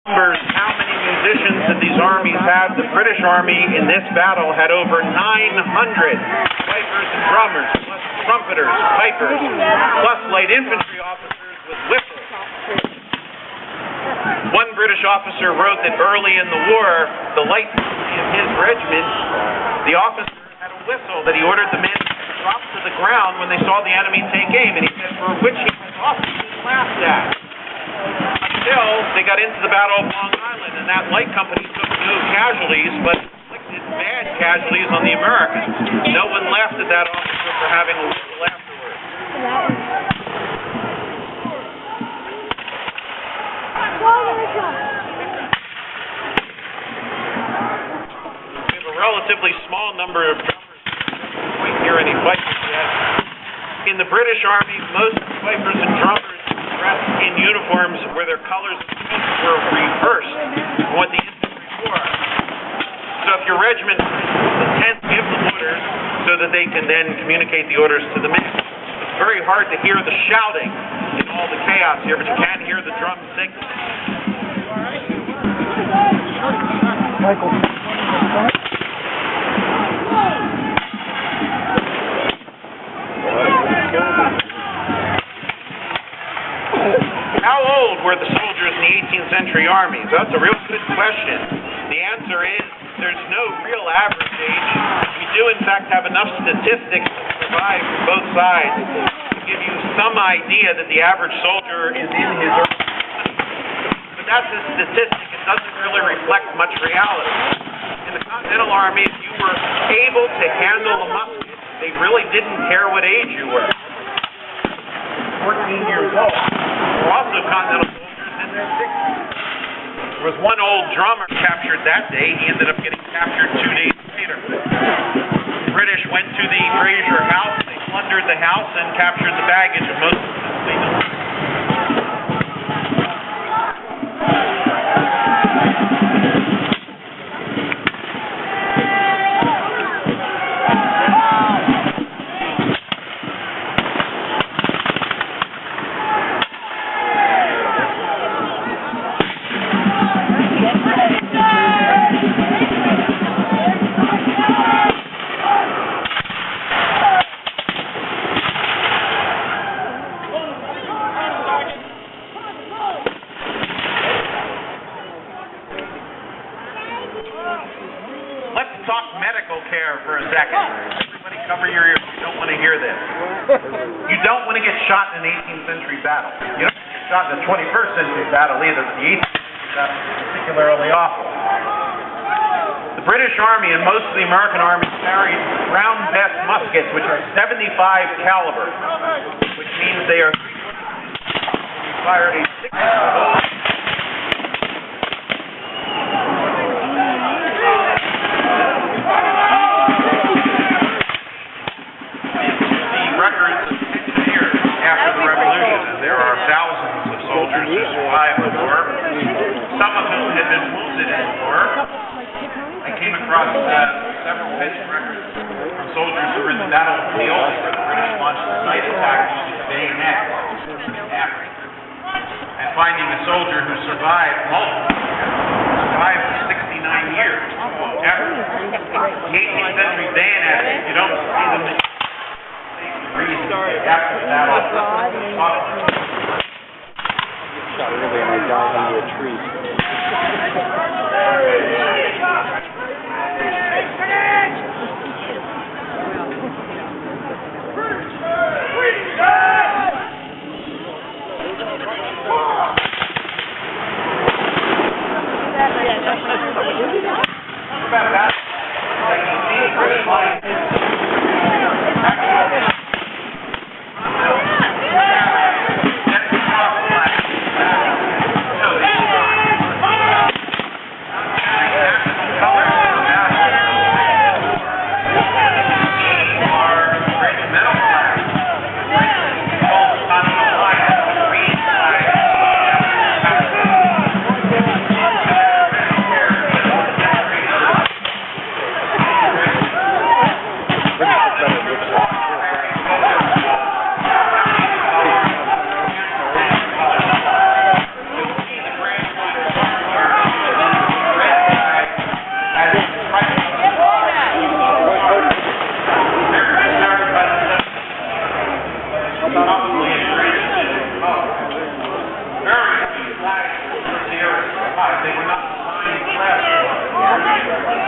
How many musicians did these armies have? The British Army in this battle had over 900 pipers and drummers, plus trumpeters, pipers, plus light infantry officers with whistles. One British officer wrote that early in the war, the light infantry of his regiment, the officer had a whistle that he ordered the men to drop to the ground when they saw the enemy take aim, and he said, for which he was often laughed at. Until they got into the Battle of Long Island, and that light company took no casualties, but inflicted bad casualties on the Americans. No one laughed at that officer for having a whistle afterwards. We have a relatively small number of drummers. We don't hear any fighters yet. In the British Army, most pipers and drummers dressed in uniforms where their colors were reversed from what the infantry wore. So if your regiment, the 10th, give the orders so that they can then communicate the orders to the men. It's very hard to hear the shouting in all the chaos here, but you can hear the drum signal. How old were the soldiers in the 18th century armies? That's a real good question. The answer is there's no real average age. We do, in fact, have enough statistics to provide from both sides to give you some idea that the average soldier is in his early 20s. But that's a statistic. It doesn't really reflect much reality. In the Continental Army, if you were able to handle a musket, they really didn't care what age you were. 14 years old. There were also Continental soldiers in their 60s. There was one old drummer captured that day. He ended up getting captured 2 days later. The British went to the Fraser house. They plundered the house and captured the baggage of most of the civilians. Shot in an 18th century battle. You don't get shot in a 21st century battle either, but the 18th century battle is particularly awful. The British Army and most of the American armies carried round best muskets, which are 75 caliber, which means they are fire a 6-inch hole. After the Revolution, and there are thousands of soldiers who survived the war, some of whom had been wounded in the war. I came across several picture records from soldiers who were in the Battle of Neoldi, where the British launched a night attack using the bayonet and finding a soldier who survived for 69 years. After the 18th century bayonet, you don't see them after the battle. Shot early and I dived into a tree. About that, like you see the British line. Probably in Britain. Very flags for Sierra. They were not designed flags.